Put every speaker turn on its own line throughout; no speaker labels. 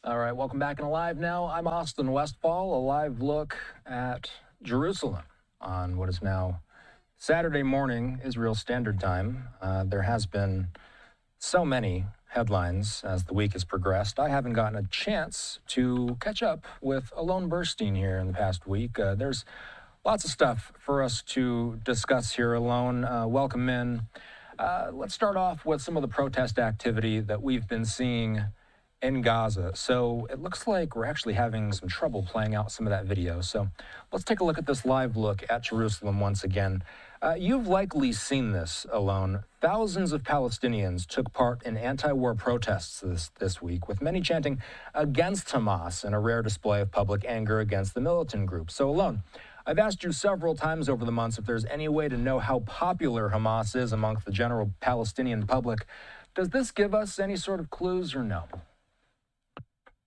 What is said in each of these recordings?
All right, welcome back and Alive Now. I'm Austin Westfall, a live look at Jerusalem on what is now Saturday morning, Israel Standard Time. There has been so many headlines as the week has progressed. I haven't gotten a chance to catch up with Alon Burstein here in the past week. There's lots of stuff for us to discuss here, Alon. Welcome in. Let's start off with some of the protest activity that we've been seeing in Gaza. So it looks like we're actually having some trouble playing out some of that video. So let's take a look at this live look at Jerusalem once again. You've likely seen this, Alon. Thousands of Palestinians took part in anti-war protests this week, with many chanting against Hamas in a rare display of public anger against the militant group. So, Alon, I've asked you several times over the months if there's any way to know how popular Hamas is amongst the general Palestinian public. Does this give us any sort of clues or no?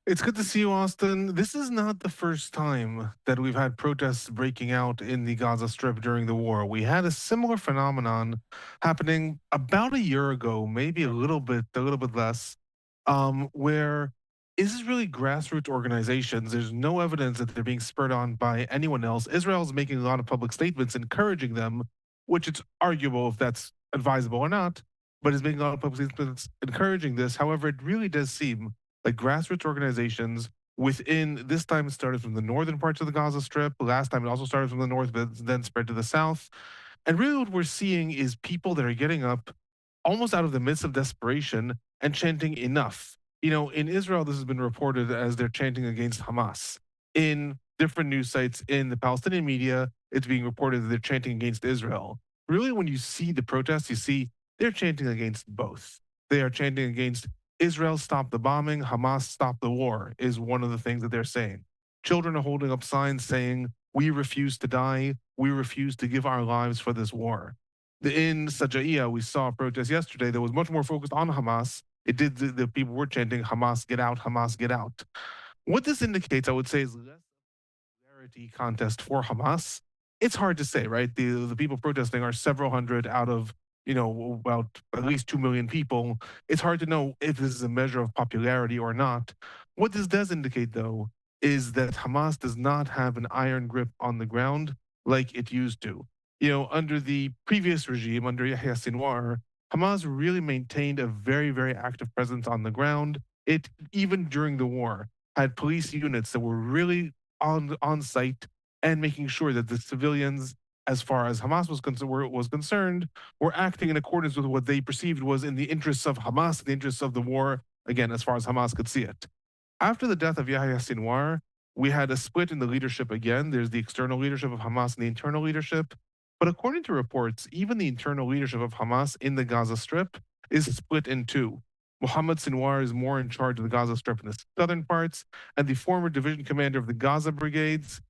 It's good to see you, Austin. This is not the first time that we've had protests breaking out in the Gaza Strip during the war. We had a similar phenomenon happening about a year ago, maybe a little bit less, where this is really grassroots organizations. There's no evidence that they're being spurred on by anyone else. Israel's making a lot of public statements encouraging them, which it's arguable if that's advisable or not, but is making a lot of public statements encouraging this. However, it really does seem like grassroots organizations within, this time it started from the northern parts of the Gaza Strip. Last time it also started from the north, but then spread to the south. And really what we're seeing is people that are getting up almost out of the midst of desperation and chanting enough. You know, in Israel, this has been reported as they're chanting against Hamas. In different news sites in the Palestinian media, it's being reported that they're chanting against Israel. Really, when you see the protests, you see they're chanting against both. They are chanting against Israel stop the bombing, Hamas stop the war, is one of the things that they're saying. Children are holding up signs saying, we refuse to die, we refuse to give our lives for this war. In Sajaiya, we saw a protest yesterday that was much more focused on Hamas. The people were chanting, Hamas get out, Hamas get out. What this indicates, I would say, is less popularity contest for Hamas. It's hard to say, right? The people protesting are several hundred out of about at least 2 million people. It's hard to know if this is a measure of popularity or not. What this does indicate, though, is that Hamas does not have an iron grip on the ground like it used to. You know, under the previous regime, under Yahya Sinwar, Hamas really maintained a very, very active presence on the ground. It, even during the war, had police units that were really on site and making sure that the civilians, as far as Hamas was concerned, were acting in accordance with what they perceived was in the interests of Hamas, the interests of the war, again, as far as Hamas could see it. After the death of Yahya Sinwar, we had a split in the leadership again. There's the external leadership of Hamas and the internal leadership. But according to reports, even the internal leadership of Hamas in the Gaza Strip is split in two. Mohammed Sinwar is more in charge of the Gaza Strip in the southern parts, and the former division commander of the Gaza brigades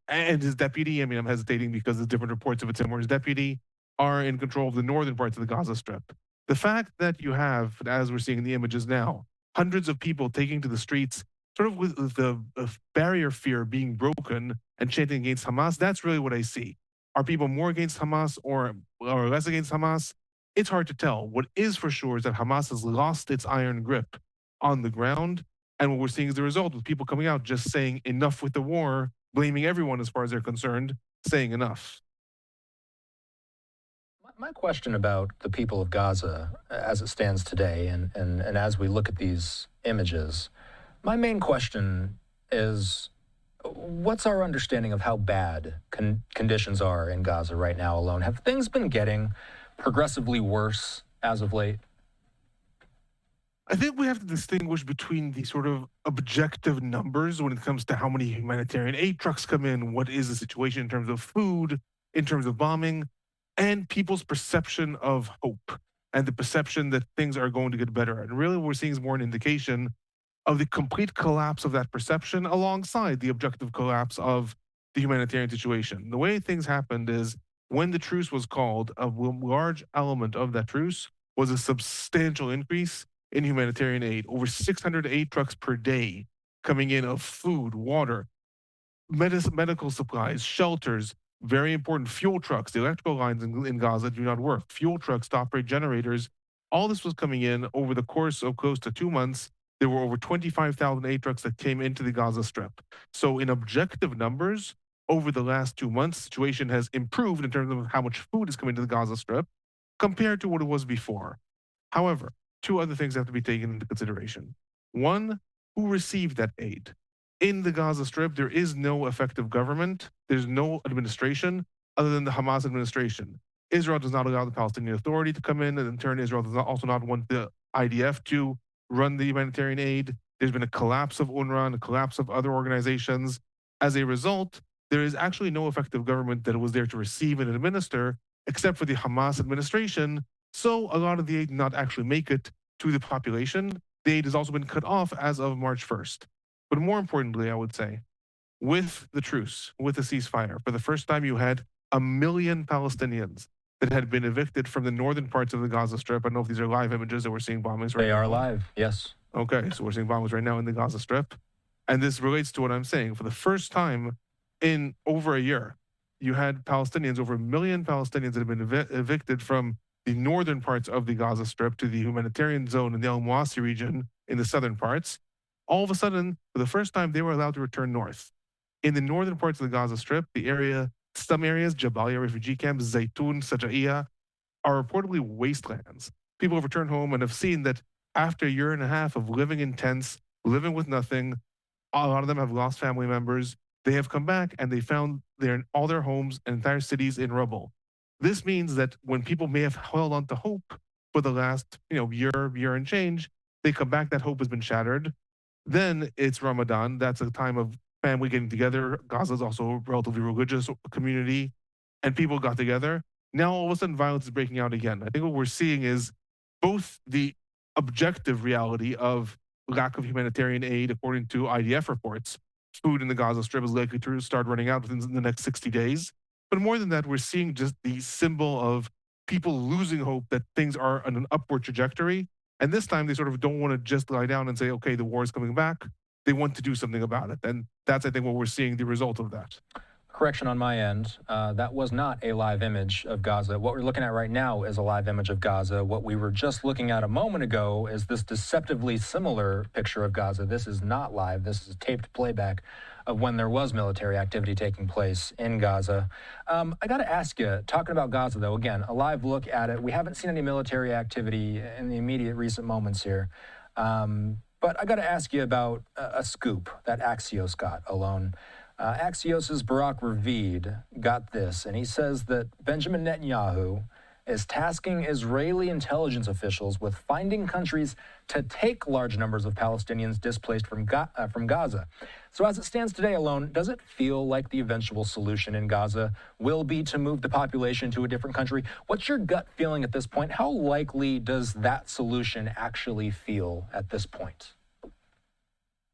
and his deputy, I mean, I'm hesitating because there's different reports of it's him or his deputy, are in control of the northern parts of the Gaza Strip. The fact that you have, as we're seeing in the images now, hundreds of people taking to the streets, sort of with the barrier fear being broken and chanting against Hamas, that's really what I see. Are people more against Hamas or less against Hamas? It's hard to tell. What is for sure is that Hamas has lost its iron grip on the ground. And what we're seeing is the result with people coming out just saying enough with the war, blaming everyone as far as they're concerned, saying enough.
My question about the people of Gaza as it stands today and as we look at these images, my main question is, what's our understanding of how bad conditions are in Gaza right now alone? Have things been getting progressively worse as of late?
I think we have to distinguish between the sort of objective numbers when it comes to how many humanitarian aid trucks come in, what is the situation in terms of food, in terms of bombing, and people's perception of hope and the perception that things are going to get better. And really what we're seeing is more an indication of the complete collapse of that perception alongside the objective collapse of the humanitarian situation. The way things happened is when the truce was called, a large element of that truce was a substantial increase in humanitarian aid. Over 600 aid trucks per day coming in of food, water, medical supplies, shelters, very important fuel trucks. The electrical lines in Gaza do not work. Fuel trucks to operate generators. All this was coming in over the course of close to 2 months there were over 25,000 aid trucks that came into the Gaza Strip. So, in objective numbers, over the last 2 months, the situation has improved in terms of how much food is coming to the Gaza Strip compared to what it was before. However, two other things have to be taken into consideration. One, who received that aid? In the Gaza Strip, there is no effective government, there's no administration other than the Hamas administration. Israel does not allow the Palestinian Authority to come in, and in turn, Israel does not, also not want the IDF to run the humanitarian aid. There's been a collapse of UNRWA and a collapse of other organizations. As a result, there is actually no effective government that was there to receive and administer, except for the Hamas administration. So a lot of the aid did not actually make it to the population. The aid has also been cut off as of March 1st. But more importantly, I would say, with the truce, with the ceasefire, for the first time you had 1 million Palestinians that had been evicted from the northern parts of the Gaza Strip. I don't know if these are live images that we're seeing bombings right now.
They are live, yes.
Okay, so we're seeing bombings right now in the Gaza Strip. And this relates to what I'm saying. For the first time in over a year, you had Palestinians, over 1 million Palestinians that have been evicted from the northern parts of the Gaza Strip to the humanitarian zone in the Al Mawasi region in the southern parts. All of a sudden, for the first time, they were allowed to return north. In the northern parts of the Gaza Strip, some areas, Jabalia refugee camps, Zaytun, Sajaiya, are reportedly wastelands. People have returned home and have seen that after a year and a half of living in tents, living with nothing, a lot of them have lost family members. They have come back and they found all their homes and entire cities in rubble. This means that when people may have held on to hope for the last year and change, they come back, that hope has been shattered. Then it's Ramadan. That's a time of family getting together. Gaza is also a relatively religious community, and people got together. Now all of a sudden violence is breaking out again. I think what we're seeing is both the objective reality of lack of humanitarian aid, according to IDF reports. Food in the Gaza Strip is likely to start running out within the next 60 days. But more than that, we're seeing just the symbol of people losing hope that things are on an upward trajectory. And this time they sort of don't want to just lie down and say, okay, the war is coming back. They want to do something about it. And that's, I think, what we're seeing the result of that.
Correction on my end, that was not a live image of Gaza. What we're looking at right now is a live image of Gaza. What we were just looking at a moment ago is this deceptively similar picture of Gaza. This is not live. This is a taped playback of when there was military activity taking place in Gaza. I got to ask you, talking about Gaza, though, again, a live look at it. We haven't seen any military activity in the immediate recent moments here. But I got to ask you about a scoop that Axios got, Alon. Axios' Barak Ravid got this, and he says that Benjamin Netanyahu is tasking Israeli intelligence officials with finding countries to take large numbers of Palestinians displaced from Gaza. So as it stands today, Alon, does it feel like the eventual solution in Gaza will be to move the population to a different country? What's your gut feeling at this point? How likely does that solution actually feel at this point?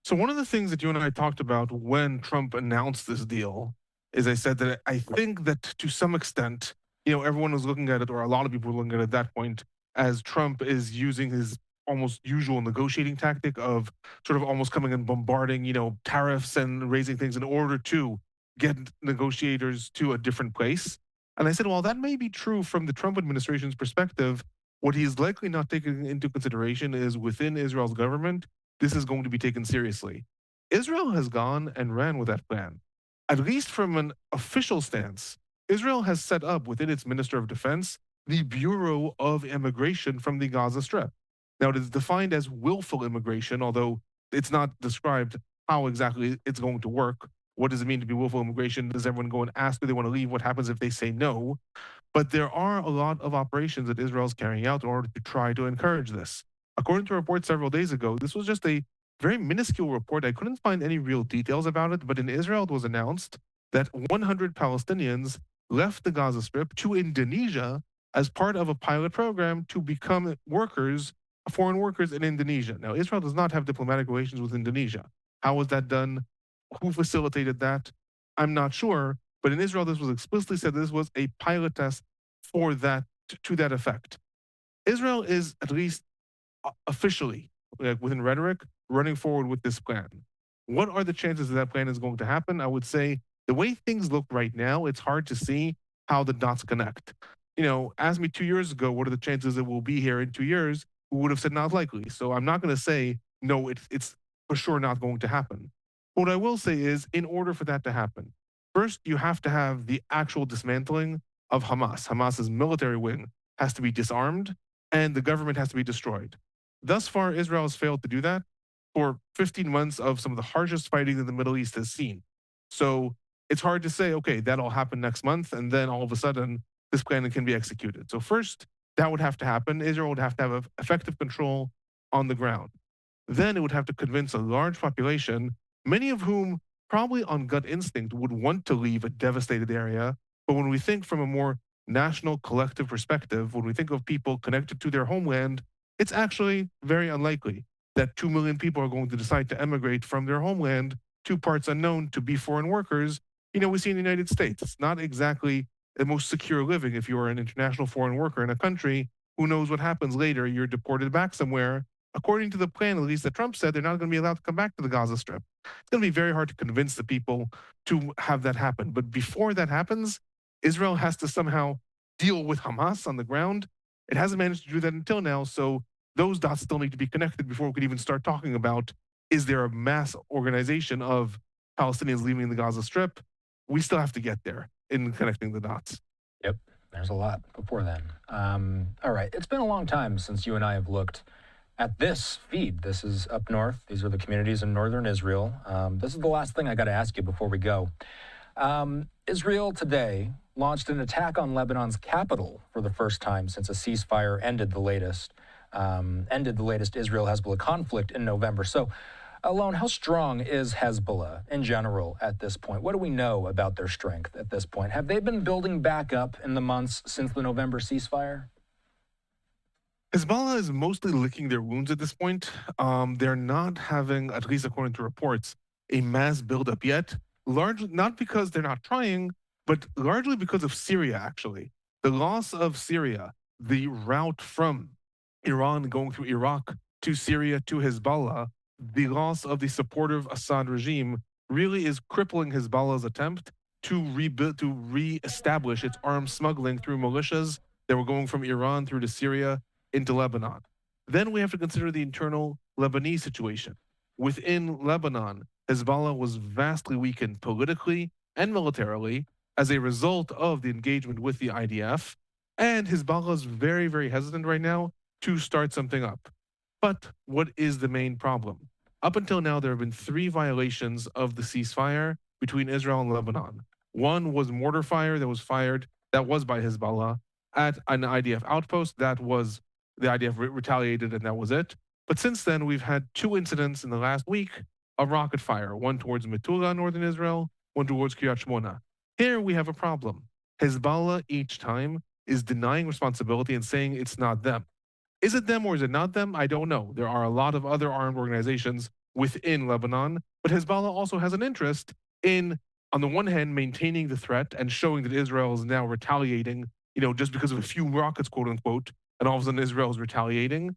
So one of the things that you and I talked about when Trump announced this deal is I said that I think that to some extent, everyone was looking at it, or a lot of people were looking at it at that point, as Trump is using his almost usual negotiating tactic of sort of almost coming and bombarding, tariffs and raising things in order to get negotiators to a different place. And I said, well, that may be true from the Trump administration's perspective. What he's likely not taking into consideration is within Israel's government, this is going to be taken seriously. Israel has gone and ran with that plan. At least from an official stance, Israel has set up within its Minister of Defense the Bureau of Immigration from the Gaza Strip. Now, it is defined as willful immigration, although it's not described how exactly it's going to work. What does it mean to be willful immigration? Does everyone go and ask, do they want to leave? What happens if they say no? But there are a lot of operations that Israel is carrying out in order to try to encourage this. According to a report several days ago, this was just a very minuscule report. I couldn't find any real details about it, but in Israel, it was announced that 100 Palestinians left the Gaza Strip to Indonesia as part of a pilot program to become foreign workers in Indonesia. Now, Israel does not have diplomatic relations with Indonesia. How was that done? Who facilitated that? I'm not sure. But in Israel, this was explicitly said this was a pilot test for that, to that effect. Israel is at least officially, within rhetoric, running forward with this plan. What are the chances that plan is going to happen? I would say the way things look right now, it's hard to see how the dots connect. Ask me 2 years ago, what are the chances it will be here in 2 years? We would have said not likely. So I'm not going to say no, it's for sure not going to happen. What I will say is, in order for that to happen, first you have to have the actual dismantling of Hamas. Hamas's military wing has to be disarmed, and the government has to be destroyed. Thus far, Israel has failed to do that for 15 months of some of the harshest fighting that the Middle East has seen. So it's hard to say, okay, that'll happen next month, and then all of a sudden this plan can be executed. So first, that would have to happen. Israel would have to have effective control on the ground. Then it would have to convince a large population, many of whom probably on gut instinct would want to leave a devastated area. But when we think from a more national collective perspective, when we think of people connected to their homeland, it's actually very unlikely that 2 million people are going to decide to emigrate from their homeland to parts unknown to be foreign workers. We see in the United States, it's not exactly the most secure living if you're an international foreign worker in a country. Who knows what happens later? You're deported back somewhere. According to the plan, at least that Trump said, they're not going to be allowed to come back to the Gaza Strip. It's going to be very hard to convince the people to have that happen. But before that happens, Israel has to somehow deal with Hamas on the ground. It hasn't managed to do that until now. So those dots still need to be connected before we could even start talking about, is there a mass organization of Palestinians leaving the Gaza Strip? We still have to get there in connecting the dots.
Yep, there's a lot before then. All right, it's been a long time since you and I have looked at this feed. This is up north. These are the communities in northern Israel. This is the last thing I got to ask you before we go. Israel today launched an attack on Lebanon's capital for the first time since a ceasefire ended the latest Israel-Hezbollah conflict in November. So, Alon, how strong is Hezbollah in general at this point? What do we know about their strength at this point? Have they been building back up in the months since the November ceasefire?
Hezbollah is mostly licking their wounds at this point. They're not having, at least according to reports, a mass buildup yet. Largely not because they're not trying, but largely because of Syria, actually. The loss of Syria, the route from Iran going through Iraq to Syria to Hezbollah, the loss of the supportive Assad regime really is crippling Hezbollah's attempt to reestablish its arms smuggling through militias that were going from Iran through to Syria into Lebanon. Then we have to consider the internal Lebanese situation. Within Lebanon, Hezbollah was vastly weakened politically and militarily as a result of the engagement with the IDF. And Hezbollah is very, very hesitant right now to start something up. But what is the main problem? Up until now, there have been 3 violations of the ceasefire between Israel and Lebanon. One was mortar fire that was fired, that was by Hezbollah, at an IDF outpost. That was the IDF retaliated, and that was it. But since then, we've had 2 incidents in the last week of rocket fire, one towards Metula, northern Israel, one towards Kiryat Shmona. Here we have a problem. Hezbollah each time is denying responsibility and saying it's not them. Is it them or is it not them? I don't know. There are a lot of other armed organizations within Lebanon, but Hezbollah also has an interest in, on the one hand, maintaining the threat and showing that Israel is now retaliating, just because of a few rockets, quote unquote, and all of a sudden Israel is retaliating.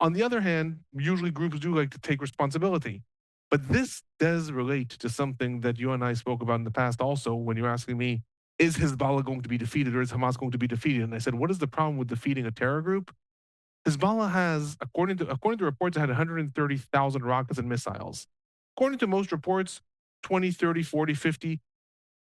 On the other hand, usually groups do like to take responsibility. But this does relate to something that you and I spoke about in the past also when you're asking me, is Hezbollah going to be defeated or is Hamas going to be defeated? And I said, what is the problem with defeating a terror group? Hezbollah has, according to reports, it had 130,000 rockets and missiles. According to most reports, 20, 30, 40, 50,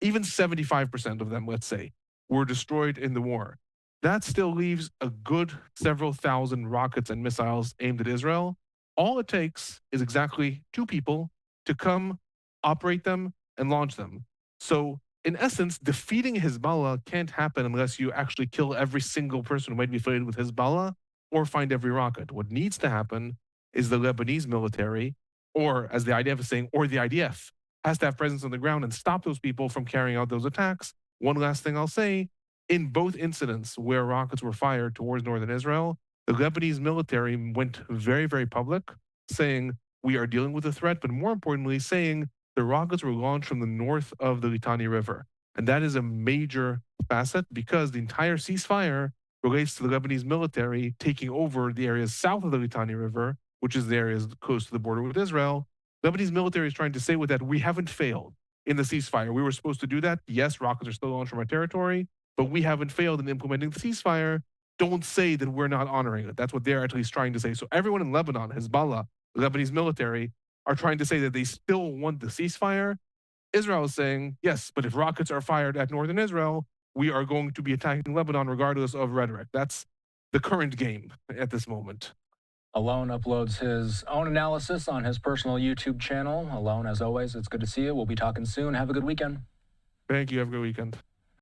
even 75% of them, let's say, were destroyed in the war. That still leaves a good several thousand rockets and missiles aimed at Israel. All it takes is exactly 2 people to come, operate them, and launch them. So, in essence, defeating Hezbollah can't happen unless you actually kill every single person who might be affiliated with Hezbollah or find every rocket. What needs to happen is the Lebanese military, or as the IDF is saying, or the IDF, has to have presence on the ground and stop those people from carrying out those attacks. One last thing I'll say, in both incidents where rockets were fired towards northern Israel, the Lebanese military went very, very public, saying, we are dealing with a threat, but more importantly, saying the rockets were launched from the north of the Litani River. And that is a major facet because the entire ceasefire relates to the Lebanese military taking over the areas south of the Litani River, which is the areas close to the border with Israel. Lebanese military is trying to say with that, we haven't failed in the ceasefire. We were supposed to do that. Yes, rockets are still launched from our territory, but we haven't failed in implementing the ceasefire. Don't say that we're not honoring it. That's what they're at least trying to say. So everyone in Lebanon, Hezbollah, Lebanese military are trying to say that they still want the ceasefire. Israel is saying, yes, but if rockets are fired at northern Israel, we are going to be attacking Lebanon regardless of rhetoric. That's the current game at this moment.
Alon uploads his own analysis on his personal YouTube channel. Alon, as always, it's good to see you. We'll be talking soon. Have a good weekend.
Thank you. Have a good weekend.